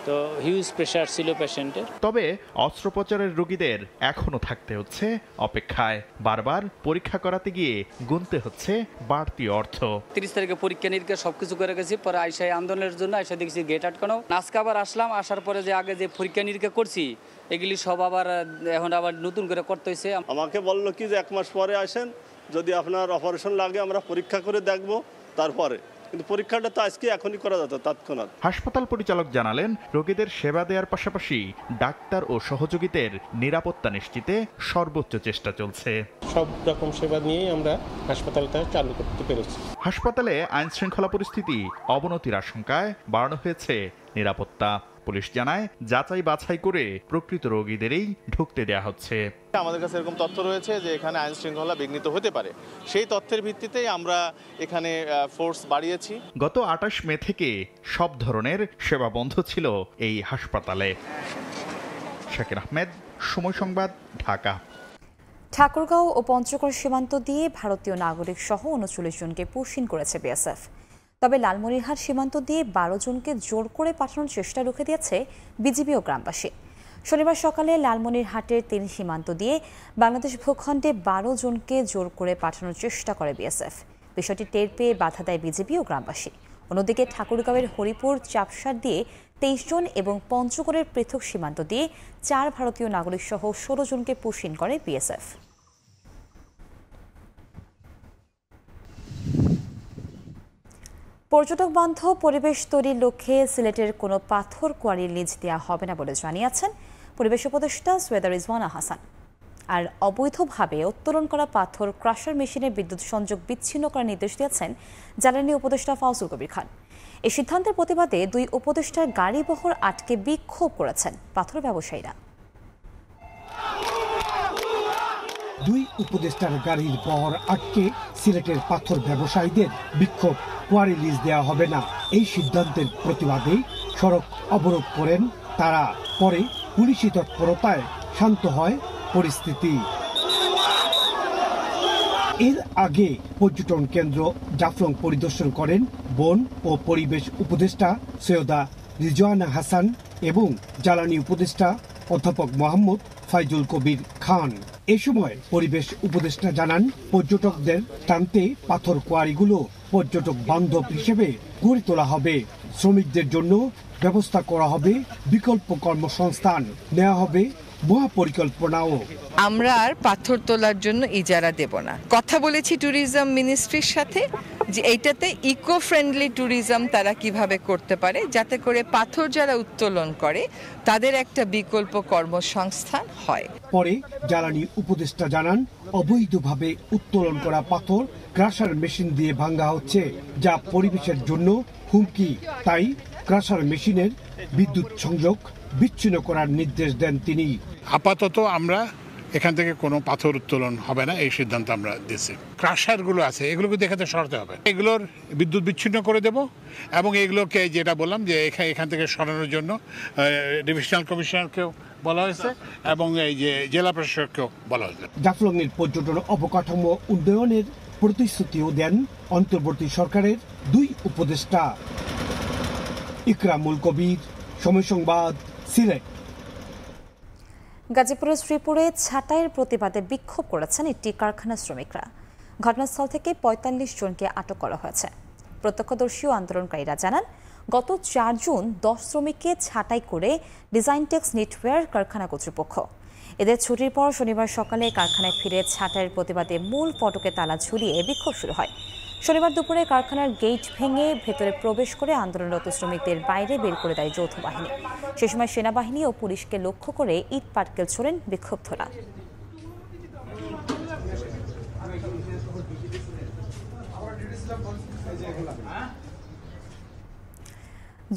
তো হিউজ প্রেশার ছিল পেশেন্টের। তবে অস্ত্রোপচারের রোগীদের এখনো থাকতে হচ্ছে অপেক্ষায়। বারবার পরীক্ষা করাতে গিয়ে গুনতে হচ্ছে বাড়তি অর্থ। 30 তারিখে পরীক্ষা নিরীক্ষা সবকিছু করে গেছি, পরে আইসাই আন্দোলনের জন্য আইসা দেখছি গেট আটকানো। আজকে আবার আসলাম, আসার পরে যে আগে যে পরীক্ষা নিরীক্ষা করছি এগুলি সব আবার এখন আবার নতুন করে করতে হয়েছে। আমাকে বললো কি যে 1 মাস পরে আসেন, যদি আপনার অপারেশন লাগে আমরা পরীক্ষা করে দেখব তারপরে, কিন্তু পরীক্ষাটা তো আজকে এখনই করা যেত তৎক্ষণাৎ। হাসপাতাল পরিচালক জানালেন, রোগীদের সেবা দেওয়ার পাশাপাশি ডাক্তার ও সহযোগীদের নিরাপত্তা নিশ্চিতে সর্বোচ্চ চেষ্টা চলছে। সব রকম সেবা নিয়েই আমরা হাসপাতালটা চালু করতে পেরেছি। হাসপাতালে আইন শৃঙ্খলা পরিস্থিতি অবনতির আশঙ্কায় বাড়ানো হয়েছে নিরাপত্তা। পুলিশ জানায়, যাচাই বাছাই করে প্রকৃত রোগীদেরই ঢুকতে দেওয়া হচ্ছে। আমাদের কাছে এরকম তথ্য রয়েছে যে এখানে আইন শৃঙ্খলা বিঘ্নিত হতে পারে, সেই তথ্যের ভিত্তিতেই আমরা এখানে ফোর্স বাড়িয়েছি। গত 28 মে থেকে সব ধরনের সেবা বন্ধ ছিল এই হাসপাতালে। শাকির আহমেদ, সময় সংবাদ, ঢাকা। ঠাকুরগাঁও ও পঞ্চগড় সীমান্ত দিয়ে ভারতীয় নাগরিক সহ 39 জনকে পুশিন করেছে বিএসএফ। তবে লালমনিরহাট সীমান্ত দিয়ে 12 জনকে জোর করে পাঠানোর চেষ্টা রুখে দিয়েছে বিজিবি ও গ্রামবাসী। শনিবার সকালে লালমনিরহাটের 3 সীমান্ত দিয়ে বাংলাদেশ ভূখণ্ডে 12 জনকে জোর করে পাঠানোর চেষ্টা করে বিএসএফ। বিষয়টি টের পেয়ে বাধা দেয় বিজিবি ও গ্রামবাসী। অন্যদিকে ঠাকুরগাঁওয়ের হরিপুর চাপসার দিয়ে 23 জন এবং পঞ্চগড়ের পৃথক সীমান্ত দিয়ে 4 ভারতীয় নাগরিক সহ 16 জনকে পুশিন করে বিএসএফ। পর্যটক বান্ধব পরিবেশ তৈরির লক্ষ্যে সিলেটের কোনো পাথর কোয়ারির লিজ দেওয়া হবে না বলে জানিয়েছেন পরিবেশ উপদেষ্টা সৈয়দা রিজওয়ানা হাসান। আর অবৈধভাবে উত্তোলন করা পাথর ক্রাশার মেশিনে বিদ্যুৎ সংযোগ বিচ্ছিন্ন করার নির্দেশ দিয়েছেন জ্বালানি উপদেষ্টা ফাউজুল কবির খান। এই সিদ্ধান্তের প্রতিবাদে 2 উপদেষ্টার গাড়ি বহর আটকে বিক্ষোভ করেছেন পাথর ব্যবসায়ীরা। 2 উপদেষ্টার গাড়ির বহর আটকে সিলেটের পাথর ব্যবসায়ীদের বিক্ষোভ। কোয়ারি লিজ দেওয়া হবে না, এই সিদ্ধান্তের প্রতিবাদে সড়ক অবরোধ করেন তারা। পরে পুলিশি তৎপরতায় শান্ত হয় পরিস্থিতি। এর আগে পর্যটন কেন্দ্র জাফলং পরিদর্শন করেন বন ও পরিবেশ উপদেষ্টা সৈয়দা রিজওয়ানা হাসান এবং জ্বালানি উপদেষ্টা অধ্যাপক মোহাম্মদ ফাইজুল কবির খান। এ সময় পরিবেশ উপদেষ্টা জানান, পর্যটকদের টানতে পাথর কোয়ারিগুলো পর্যটক বান্ধব হিসেবে গড়ে তোলা হবে। শ্রমিকদের জন্য ব্যবস্থা করা হবে বিকল্প কর্মসংস্থান, নেওয়া হবে মহাপরিকল্পনাও। আমরা আর পাথর তোলার জন্য ইজারা দেব না। কথা বলেছি ট্যুরিজম মিনিস্ট্রির সাথে যে এইটাতে ইকো ফ্রেন্ডলি ট্যুরিজম তারা কিভাবে করতে পারে, যাতে করে পাথর যারা উত্তোলন করে তাদের একটা বিকল্প কর্মসংস্থান হয়। পরে জ্বালানি উপদেষ্টা জানান, অবৈধভাবে উত্তোলন করা পাথর ক্রাশার মেশিন দিয়ে ভাঙা হচ্ছে, যা পরিবেশের জন্য হুমকি। তাই ক্রাশার মেশিনের বিদ্যুৎ সংযোগ বিচ্ছিন্ন করার নির্দেশ দেন তিনি। আপাতত আমরা এখান থেকে কোনো পাথর উত্তোলন হবে না, এই সিদ্ধান্ত আমরা দিয়েছি। ক্রাশারগুলো আছে এগুলোকে দেখাতে সরাতে হবে, এগুলোর বিদ্যুৎ বিচ্ছিন্ন করে দেব এবং এগুলোকে যেটা বললাম যে এখান থেকে সরানোর জন্য ডিভিশনাল কমিশনারকেও বলা হয়েছে এবং এই যে জেলা প্রশাসককেও বলা হয়েছে। জাফলংয়ের পর্যটন অবকাঠামো উন্নয়নের প্রতিশ্রুতিও দেন অন্তর্বর্তী সরকারের 2 উপদেষ্টা। ইকরামুল কবির, সময় সংবাদ, সিলেট। গাজীপুরের শ্রীপুরে ছাঁটাইয়ের প্রতিবাদে বিক্ষোভ করেছেন একটি কারখানা শ্রমিকরা। ঘটনাস্থল থেকে 45 জনকে আটক করা হয়েছে। প্রত্যক্ষদর্শী ও আন্দোলনকারীরা জানান, গত 4 জুন 10 শ্রমিককে ছাঁটাই করে ডিজাইনটেক্স নেটওয়ার কারখানা কর্তৃপক্ষ। এদের ছুটির পর শনিবার সকালে কারখানায় ফিরে ছাঁটাইয়ের প্রতিবাদে মূল ফটকে তালা ঝুলিয়ে বিক্ষোভ শুরু হয়। শনিবার দুপুরে কারখানার গেট ভেঙে ভেতরে প্রবেশ করে আন্দোলনরত শ্রমিকদের বাইরে বের করে দেয় যৌথ বাহিনী। সে সময় সেনাবাহিনী ও পুলিশকে লক্ষ্য করে ইট পাটকেল ছোড়েন বিক্ষুব্ধরা।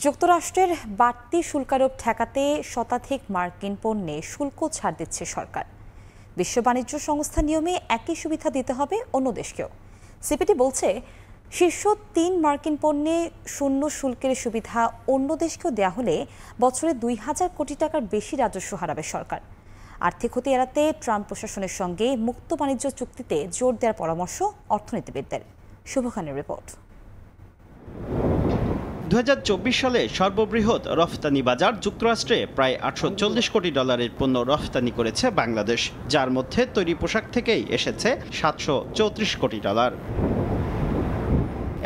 যুক্তরাষ্ট্রের বাড়তি শুল্কারোপ ঠেকাতে শতাধিক মার্কিন পণ্যে শুল্ক ছাড় দিচ্ছে সরকার। বিশ্ব বাণিজ্য সংস্থা নিয়মে একই সুবিধা দিতে হবে অন্য দেশকেও। সিপিটি বলছে, শীর্ষ 3 মার্কিন পণ্যে শূন্য শুল্কের সুবিধা অন্য দেশকেও দেয়া হলে বছরে 2000 কোটি টাকার বেশি রাজস্ব হারাবে সরকার। আর্থিক ক্ষতি এড়াতে ট্রাম্প প্রশাসনের সঙ্গে মুক্ত বাণিজ্য চুক্তিতে জোর দেওয়ার পরামর্শ অর্থনীতিবিদদের। শুভ খানের রিপোর্ট। 2024 সালে সর্ববৃহৎ রফতানি বাজার যুক্তরাষ্ট্রে প্রায় $840 কোটি পণ্য রফতানি করেছে বাংলাদেশ, যার মধ্যে তৈরি পোশাক থেকেই এসেছে $734 কোটি।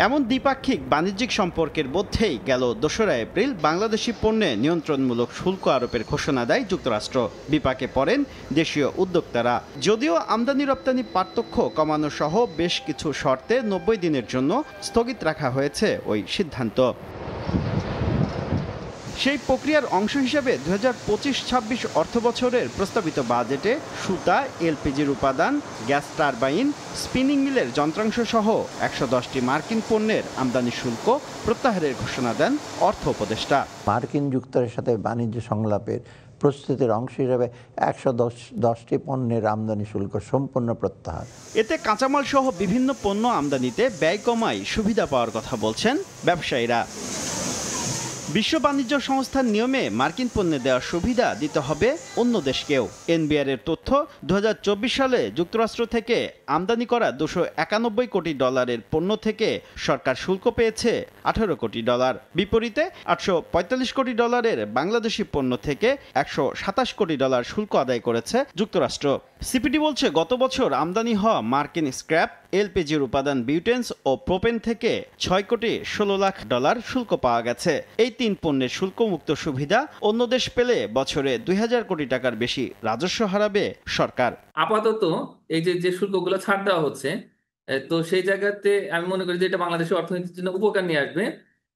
এমন দ্বিপাক্ষিক বাণিজ্যিক সম্পর্কের মধ্যেই গেল 2রা এপ্রিল বাংলাদেশি পণ্যে নিয়ন্ত্রণমূলক শুল্ক আরোপের ঘোষণা দেয় যুক্তরাষ্ট্র। বিপাকে পড়েন দেশীয় উদ্যোক্তারা। যদিও আমদানি রপ্তানি পার্থক্য কমানো সহ বেশ কিছু শর্তে 90 দিনের জন্য স্থগিত রাখা হয়েছে ওই সিদ্ধান্ত। সেই প্রক্রিয়ার অংশ হিসেবে 2025-26 অর্থবছরের প্রস্তাবিত বাজেটে সুতা, এলপিজির উপাদান, গ্যাস টারবাইন, স্পিনিং মিলের যন্ত্রাংশ সহ 110টি মার্কিন পণ্যের আমদানি শুল্ক প্রত্যাহারের ঘোষণা দেন অর্থ উপদেষ্টা। মার্কিন যুক্তরাষ্ট্রের সাথে বাণিজ্য সংলাপের প্রস্তুতির অংশ হিসেবে 110টি পণ্যের আমদানি শুল্ক সম্পূর্ণ প্রত্যাহার। এতে কাঁচামাল সহ বিভিন্ন পণ্য আমদানিতে ব্যয় কমায় সুবিধা পাওয়ার কথা বলছেন ব্যবসায়ীরা। বিশ্ব বাণিজ্য সংস্থার নিয়মে মার্কিন পণ্যে দেওয়ার সুবিধা দিতে হবে অন্য দেশকেও। এনবিআর এর তথ্য 2024 সালে যুক্তরাষ্ট্র থেকে আমদানি করা $291 কোটি পণ্য থেকে সরকার শুল্ক পেয়েছে $18 কোটি। বিপরীতে $845 কোটি বাংলাদেশি পণ্য থেকে $127 কোটি শুল্ক আদায় করেছে যুক্তরাষ্ট্র। সিপিডি বলছে গত বছর আমদানি হওয়া মার্কিন স্ক্র্যাপ, এলপিজির উপাদান বিউটেন্স ও প্রোপেন থেকে $6 কোটি 16 লাখ শুল্ক পাওয়া গেছে। এই 3 পণ্যের শুল্কমুক্ত সুবিধা অন্য দেশ পেলে বছরে 2000 কোটি টাকার বেশি রাজস্ব হারাবে সরকার। আপাতত এই যে শুল্কগুলো ছাড় দেওয়া হচ্ছে, তো সেই জায়গাতে আমি মনে করি যে এটা বাংলাদেশের অর্থনীতির জন্য উপকার নিয়ে আসবে,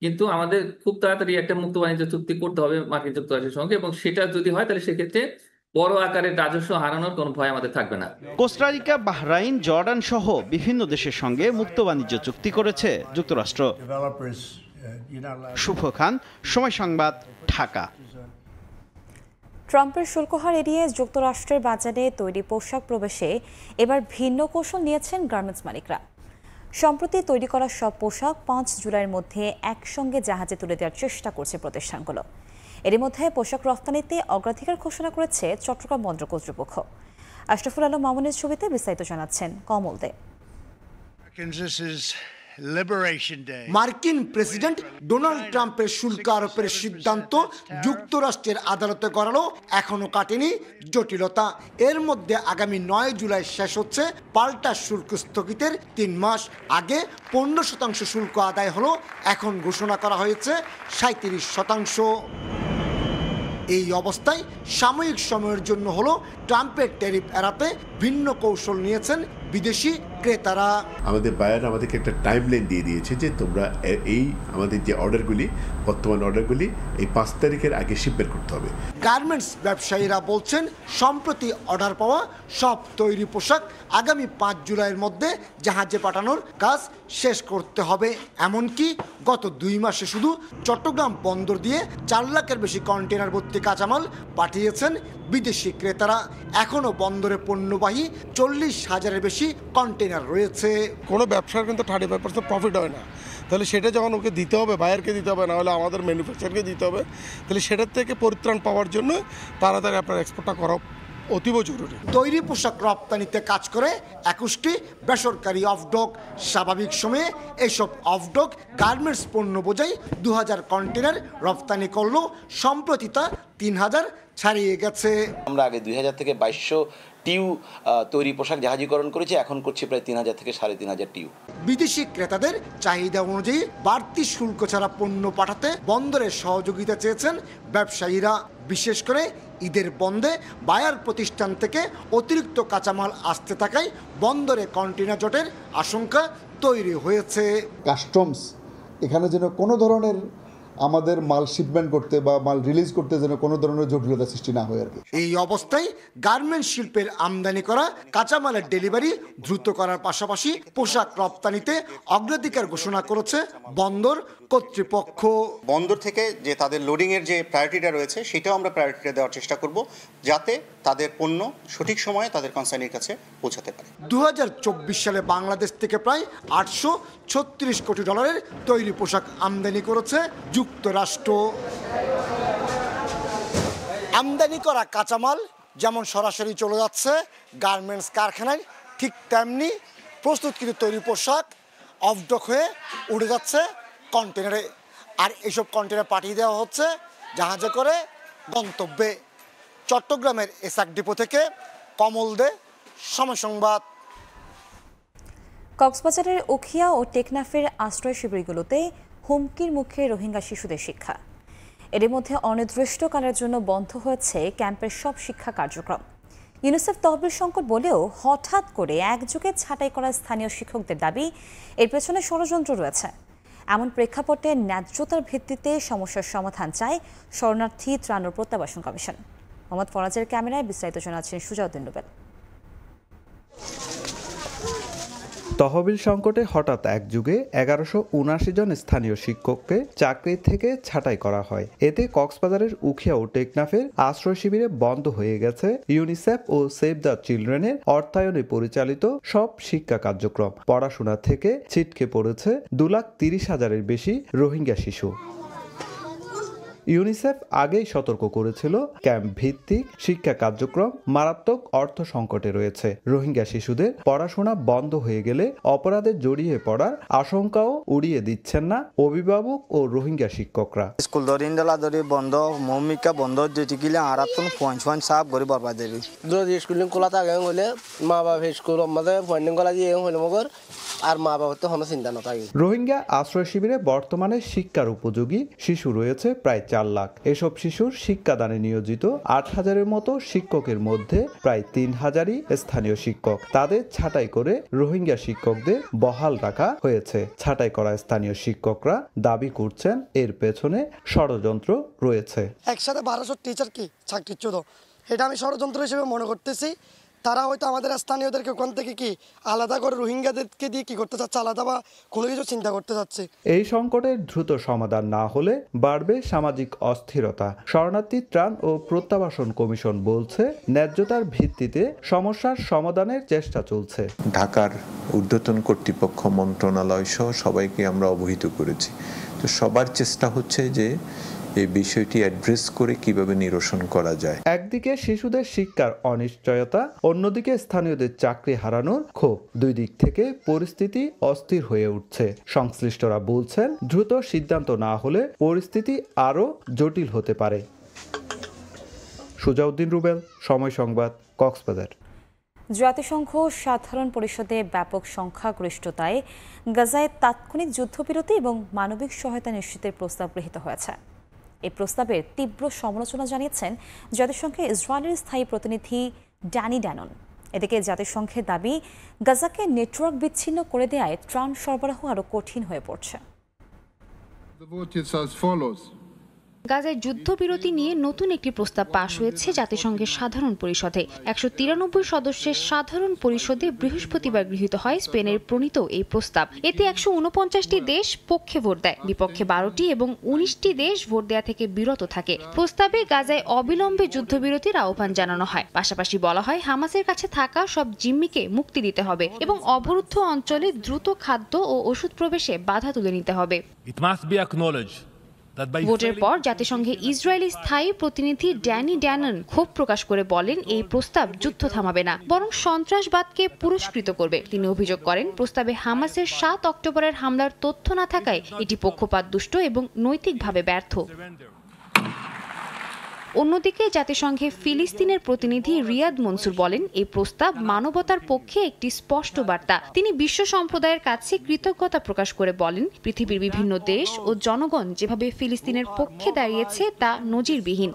কিন্তু আমাদের খুব তাড়াতাড়ি একটা মুক্ত বাণিজ্য চুক্তি করতে হবে মার্কিন যুক্তরাষ্ট্রের সঙ্গে, এবং সেটা যদি হয় তাহলে সেক্ষেত্রে বড় আকারের রাজস্ব হারানোর কোনো ভয় আমাদের থাকবে না। কোস্টারিকা, বাহরাইন, জর্ডান সহ বিভিন্ন দেশের সঙ্গে মুক্ত বাণিজ্য চুক্তি করেছে যুক্তরাষ্ট্র। শুভ খান, সময় সংবাদ, ঢাকা। ট্রাম্পের শুল্ক হার এড়িয়ে যুক্তরাষ্ট্রের বাজারে তৈরি পোশাক প্রবেশে এবার ভিন্ন কৌশল নিয়েছেন গার্মেন্টস মালিকরা। সম্প্রতি তৈরি করা সব পোশাক 5 জুলাইয়ের মধ্যে একসঙ্গে জাহাজে তুলে দেওয়ার চেষ্টা করছে প্রতিষ্ঠানগুলো। এর মধ্যে পোশাক রফতানিতে অগ্রাধিকার ঘোষণা করেছে চট্টগ্রাম বন্দর কর্তৃপক্ষ। আশরাফুল আলম মামুনের ছবিতে বিস্তারিত জানাচ্ছেন কমল দে। মার্কিন প্রেসিডেন্ট ডোনাল্ড ট্রাম্পের শুল্ক আরোপের সিদ্ধান্ত যুক্তরাষ্ট্রের আদালতে গড়ালো এখনো কাটেনি জটিলতা। এর মধ্যে আগামী 9 জুলাই শেষ হচ্ছে পাল্টা শুল্ক স্থগিতের 3 মাস। আগে 15% শুল্ক আদায় হলো, এখন ঘোষণা করা হয়েছে 37%। এই অবস্থায় সাময়িক সময়ের জন্য হলো ট্রাম্পের ট্যারিফ এড়াতে ভিন্ন কৌশল নিয়েছেন বিদেশি ক্রেতারা। আমাদের বায়ার আমাদেরকে একটা টাইমলাইন দিয়ে দিয়েছে যে তোমরা এই আমাদের যে অর্ডারগুলি, বর্তমান অর্ডারগুলি এই 5 তারিখের আগে শিপমেন্ট করতে হবে। গার্মেন্টস ব্যবসায়ীরা বলছেন সম্প্রতি অর্ডার পাওয়া সব তৈরি পোশাক আগামী 5 জুলাইয়ের মধ্যে জাহাজে পাঠানোর কাজ শেষ করতে হবে। এমনকি গত 2 মাসে শুধু চট্টগ্রাম বন্দর দিয়ে 4 লাখের বেশি কন্টেনার ভর্তি কাঁচামাল পাঠিয়েছেন বিদেশি ক্রেতারা। এখনো বন্দরে পণ্যবাহী 40,000-এর বেশি কন্টেনার রয়েছে। কোনো ব্যবসার কিন্তু 35% প্রফিট হয় না, তাহলে সেটা যখন ওকে দিতে হবে, বায়ারকে দিতে হবে, না হলে আমাদের ম্যানুফ্যাকচারকে দিতে হবে, তাহলে সেটার থেকে পরিত্রাণ পাওয়ার জন্য তাড়াতাড়ি আপনার এক্সপোর্টটা করা অতীব জরুরি। তৈরি পোশাক রপ্তানিতে কাজ করে 21টি বেসরকারি অফডক। স্বাভাবিক সময়ে এইসব অফডক গার্মেন্টস পণ্য বোঝাই 2000 কন্টেনার রপ্তানি করলেও সম্প্রতি তা 3000 ছাড়িয়ে গেছে। আমরা আগে 2000 থেকে 2200 টিউ তৈরি পোশাক জাহাজীকরণ করেছি, এখন করছি প্রায় 3000 থেকে 3500 টিউ। বিদেশি ক্রেতাদের চাহিদা অনুযায়ী বাড়তি শুল্ক ছাড়া পণ্য পাঠাতে বন্দরের সহযোগিতা চেয়েছেন ব্যবসায়ীরা। বিশেষ করে ঈদের বন্ধে বায়ার প্রতিষ্ঠান থেকে অতিরিক্ত কাঁচামাল আসতে থাকায় বন্দরে কন্টেনার জটের আশঙ্কা তৈরি হয়েছে। কাস্টমস এখানে যেন কোনো ধরনের আমাদের মাল শিপমেন্ট করতে বা মাল রিলিজ করতে যেন কোনো ধরনের জটিলতা সৃষ্টি না হয় আর কি। এই অবস্থায় গার্মেন্টস শিল্পের আমদানি করা কাঁচামালের ডেলিভারি দ্রুত করার পাশাপাশি পোশাক রপ্তানিতে অগ্রাধিকার ঘোষণা করেছে বন্দর কর্তৃপক্ষ। বন্দর থেকে যে তাদের লোডিংয়ের যে প্রায়োরিটিটা রয়েছে সেটাও আমরা প্রায়োরিটিটা দেওয়ার চেষ্টা করব, যাতে তাদের পণ্য সঠিক সময়ে তাদের কনসাইনির কাছে পৌঁছাতে পারে। 2024 সালে বাংলাদেশ থেকে প্রায় $836 কোটি তৈরি পোশাক আমদানি করেছে যুক্তরাষ্ট্র। আমদানি করা কাঁচামাল যেমন সরাসরি চলে যাচ্ছে গার্মেন্টস কারখানায়, ঠিক তেমনি প্রস্তুতকৃত তৈরি পোশাক অফডক হয়ে উড়ে যাচ্ছে কন্টেনারে, আর এসব কন্টেনার পাঠিয়ে দেওয়া হচ্ছে জাহাজে করে গন্তব্যে। চট্টগ্রামের এসআক ডিপো থেকে কমল দে, সময় সংবাদ। কক্সবাজারের উখিয়া ও টেকনাফের আশ্রয় শিবিরগুলোতে হুমকির মুখে রোহিঙ্গা শিশুদের শিক্ষা। এর মধ্যে অনির্দিষ্টকালের জন্য বন্ধ হয়েছে ক্যাম্পের সব শিক্ষা কার্যক্রম। ইউনিসেফ তহবিল সংকট বলেও হঠাৎ করে একযোগে ছাঁটাই করা স্থানীয় শিক্ষকদের দাবি, এর পেছনে ষড়যন্ত্র রয়েছে। এমন প্রেক্ষাপটে ন্যায্যতার ভিত্তিতে সমস্যার সমাধান চায় শরণার্থী ত্রাণ ও প্রত্যাবাসন কমিশন। মোহাম্মদ ফরাজের ক্যামেরায় বিস্তারিত জানাচ্ছেন সুজাউদ্দিন রুবেল। তহবিল সংকটে হঠাৎ একযুগে 1179 জন স্থানীয় শিক্ষককে চাকরি থেকে ছাঁটাই করা হয়। এতে কক্সবাজারের উখিয়া ও টেকনাফের আশ্রয় শিবিরে বন্ধ হয়ে গেছে ইউনিসেফ ও সেভ দ্য চিলড্রেনের অর্থায়নে পরিচালিত সব শিক্ষা কার্যক্রম। পড়াশোনা থেকে ছিটকে পড়েছে 2,30,000-এর বেশি রোহিঙ্গা শিশু। ইউনিসেফ আগেই সতর্ক করেছিল ক্যাম্প ভিত্তিক শিক্ষা কার্যক্রম মারাত্মক অর্থ সংকটে রয়েছে। রোহিঙ্গা শিশুদের পড়াশোনা বন্ধ হয়ে গেলে অপরাধে জড়িয়ে পড়ার আশঙ্কাও উড়িয়ে দিচ্ছেন না অভিভাবক ও রোহিঙ্গা শিক্ষকরা। স্কুল ধরি বন্ধ ভূমিকা বন্ধ যেটিগুলি আরাতুন পয়েন্ট সাফ করে বরবাদ দেবে। যদি স্কুল খোলা থাকে হলে মা বাবা স্কুল আমাদের পয়েন্টিং করা দিয়ে হলে মগর আর মা বাবা তো কোনো চিন্তা না থাকে। রোহিঙ্গা আশ্রয় শিবিরে বর্তমানে শিক্ষার উপযোগী শিশু রয়েছে প্রায় 4 লাখ। এসব শিশুর শিক্ষাদানে নিয়োজিত 8,000-এর মতো শিক্ষকের মধ্যে প্রায় 3,000-ই স্থানীয় শিক্ষক। তাদের ছাঁটাই করে রোহিঙ্গা শিক্ষকদের বহাল রাখা হয়েছে। ছাঁটাই করা স্থানীয় শিক্ষকরা দাবি করছেন এর পেছনে ষড়যন্ত্র রয়েছে। একসাথে 1200 টিচার কি চাকরিচ্যুত, এটা আমি ষড়যন্ত্র হিসেবে মনে করতেছি। তারা হয়তো আমাদের স্থানীয়দেরকে ওখান থেকে কি আলাদা করে রোহিঙ্গাদেরকে দিয়ে কি করতে চাচ্ছে, আলাদা বা কোনো কিছু চিন্তা করতে চাচ্ছে। এই সংকটের দ্রুত সমাধান না হলে বাড়বে সামাজিক অস্থিরতা। শরণার্থী ত্রাণ ও প্রত্যাবাসন কমিশন বলছে, ন্যায্যতার ভিত্তিতে সমস্যার সমাধানের চেষ্টা চলছে। ঢাকার ঊর্ধ্বতন কর্তৃপক্ষ মন্ত্রণালয় সহ সবাইকে আমরা অবহিত করেছি। তো সবার চেষ্টা হচ্ছে যে এই বিষয়টি অ্যাড্রেস করে কিভাবে নিরসন করা যায়। একদিকে শিশুদের শিক্ষার অনিশ্চয়তা, অন্যদিকে স্থানীয়দের চাকরি হারানোর ক্ষোভ। দুই দিক থেকে পরিস্থিতি অস্থির হয়ে উঠছে। সংশ্লিষ্টরা বলছেন, দ্রুত সিদ্ধান্ত না হলে পরিস্থিতি আরও জটিল হতে পারে। সুজাউদ্দিন রুবেল, সময় সংবাদ, কক্সবাজার। জাতিসংঘ সাধারণ পরিষদে ব্যাপক সংখ্যাগরিষ্ঠতায় গাজায় তাৎক্ষণিক যুদ্ধবিরতি এবং মানবিক সহায়তা নিশ্চিতের প্রস্তাব গৃহীত হয়েছে। এই প্রস্তাবের তীব্র সমালোচনা জানিয়েছেন জাতিসংঘের ইসরায়েলের স্থায়ী প্রতিনিধি ড্যানি ড্যানন। এদিকে জাতিসংঘের দাবি, গাজাকে নেটওয়ার্ক বিচ্ছিন্ন করে দেওয়ায় ত্রাণ সরবরাহ আরও কঠিন হয়ে পড়ছে। গাজায় যুদ্ধবিরতি নিয়ে নতুন একটি প্রস্তাব পাশ হয়েছে জাতিসংঘের সাধারণ পরিষদে। 193 সদস্যের সাধারণ পরিষদে বৃহস্পতিবার গৃহীত হয় স্পেনের প্রণীত এই প্রস্তাব। এতে 149টি দেশ পক্ষে ভোট দেয়, বিপক্ষে 12টি এবং 19টি দেশ ভোট দেয়া থেকে বিরত থাকে। প্রস্তাবে গাজায় অবিলম্বে যুদ্ধবিরতির আহ্বান জানানো হয়। পাশাপাশি বলা হয়, হামাসের কাছে থাকা সব জিম্মিকে মুক্তি দিতে হবে এবং অবরুদ্ধ অঞ্চলে দ্রুত খাদ্য ও ওষুধ প্রবেশে বাধা তুলে নিতে হবে। ভোটের পর জাতিসংঘে ইসরায়েলি স্থায়ী প্রতিনিধি ড্যানি ড্যানন ক্ষোভ প্রকাশ করে বলেন, এই প্রস্তাব যুদ্ধ থামাবে না, বরং সন্ত্রাসবাদকে পুরস্কৃত করবে। তিনি অভিযোগ করেন, প্রস্তাবে হামাসের 7 অক্টোবরের হামলার তথ্য না থাকায় এটি পক্ষপাতদুষ্ট এবং নৈতিকভাবে ব্যর্থ। অন্যদিকে জাতিসংঘে ফিলিস্তিনের প্রতিনিধি রিয়াদ মনসুর বলেন, এই প্রস্তাব মানবতার পক্ষে একটি স্পষ্ট বার্তা। তিনি বিশ্ব সম্প্রদায়ের কাছে কৃতজ্ঞতা প্রকাশ করে বলেন, পৃথিবীর বিভিন্ন দেশ ও জনগণ যেভাবে ফিলিস্তিনের পক্ষে দাঁড়িয়েছে তা নজিরবিহীন।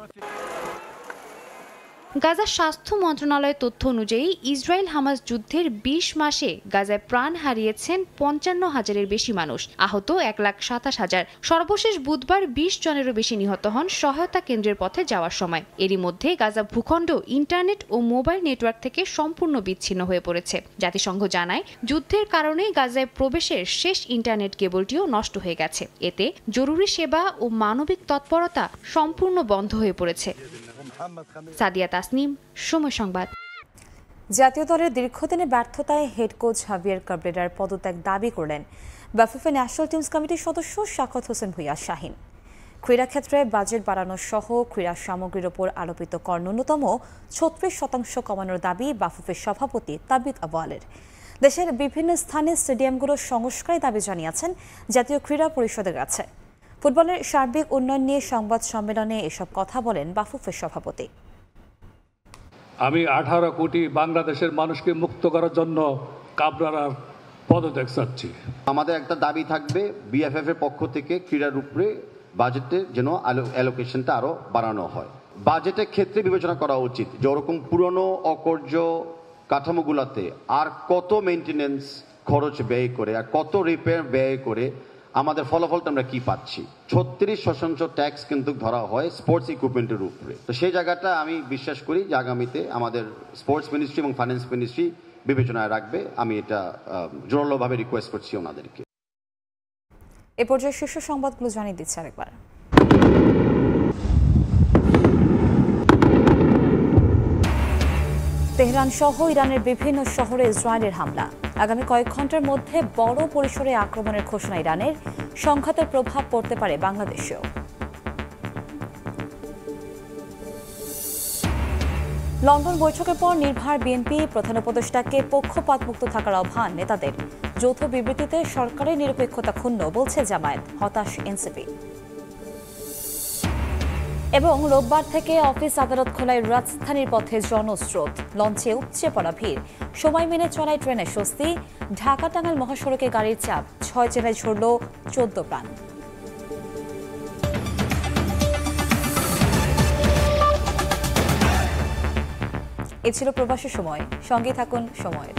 গাজা স্বাস্থ্য মন্ত্রণালয়ের তথ্য অনুযায়ী ইসরায়েল হামাস যুদ্ধের 20 মাসে গাজায় প্রাণ হারিয়েছেন 55,000-এর বেশি মানুষ, আহত 1,27,000। সর্বশেষ বুধবার 20 জনেরও বেশি নিহত হন সহায়তা কেন্দ্রের পথে যাওয়ার সময়। এরই মধ্যে গাজা ভূখণ্ড ইন্টারনেট ও মোবাইল নেটওয়ার্ক থেকে সম্পূর্ণ বিচ্ছিন্ন হয়ে পড়েছে। জাতিসংঘ জানায়, যুদ্ধের কারণে গাজায় প্রবেশের শেষ ইন্টারনেট কেবলটিও নষ্ট হয়ে গেছে। এতে জরুরি সেবা ও মানবিক তৎপরতা সম্পূর্ণ বন্ধ হয়ে পড়েছে। সাদিয়া তাসনিম, সময় সংবাদ। জাতীয় দলের দীর্ঘদিনের ব্যর্থতায় হেড কোচ হাভিয়ার কাবরেরার পদত্যাগ দাবি করলেন বাফুফে ন্যাশনাল টিমস কমিটির সদস্য শাখাওয়াত হোসেন ভূঁইয়া শাহীন। ক্রীড়াক্ষেত্রে বাজেট বাড়ানো সহ ক্রীড়া সামগ্রীর ওপর আরোপিত কর ন্যূনতম 36% কমানোর দাবি বাফুফের সভাপতি তাবিত আওয়ালের। দেশের বিভিন্ন স্থানে স্টেডিয়ামগুলোর সংস্কারের দাবি জানিয়েছেন জাতীয় ক্রীড়া পরিষদের কাছে। ফুটবলের সার্বিক উন্নয়ন নিয়ে সংবাদ সম্মেলনে এসব কথা বলেন বাফুফের সভাপতি। আমি 18 কোটি বাংলাদেশের মানুষকে মুক্ত করার জন্য কাবরেরার পদত্যাগ চাচ্ছি। আমাদের একটা দাবি থাকবে বিএফএফ এর পক্ষ থেকে ক্রীড়ার উপরে বাজেটের যেন অ্যালোকেশনটা আরো বাড়ানো হয়। বাজেটের ক্ষেত্রে বিবেচনা করা উচিত যে ওরকম পুরনো অকর্য কাঠামোগুলোতে আর কত মেইনটেনেন্স খরচ ব্যয় করে আর কত রিপেয়ার ব্যয় করে আমাদের ফলাফলটা আমরা কি পাচ্ছি। 36% ট্যাক্স কিন্তু ধরা হয় স্পোর্টস ইকুইপমেন্টের উপরে। তো সেই জায়গাটা আমি বিশ্বাস করি যে আগামীতে আমাদের স্পোর্টস মিনিস্ট্রি এবং ফাইন্যান্স মিনিস্ট্রি বিবেচনায় রাখবে। আমি এটা জোরালোভাবে রিকোয়েস্ট করছি ওনাদেরকে। এ পর্যায়ে শীর্ষ সংবাদগুলো জানিয়ে দিচ্ছে আরেকবার। তেহরান সহ ইরানের বিভিন্ন শহরে ইসরায়েলের হামলা। আগামী কয়েক ঘন্টার মধ্যে বড় পরিসরে আক্রমণের ঘোষণা ইরানের। সংঘাতের প্রভাব পড়তে পারে বাংলাদেশেও। লন্ডন বৈঠকের পর নির্ভর বিএনপি প্রধান উপদেষ্টাকে পক্ষপাতমুক্ত থাকার আহ্বান নেতাদের। যৌথ বিবৃতিতে সরকারের নিরপেক্ষতা ক্ষুণ্ণ বলছে জামায়াত, হতাশ এনসিপি। এবং রোববার থেকে অফিস আদালত খোলায় রাজধানীর পথে জনস্রোত। লঞ্চে উপচে পড়া ভিড়। সময় মেনে চলায় ট্রেনে স্বস্তি। ঢাকা টাঙ্গাইল মহাসড়কে গাড়ির চাপ। 6 জেলায় ঝরল 14 প্রাণ। এ ছিল প্রবাসী সময়। সঙ্গে থাকুন সময়ের।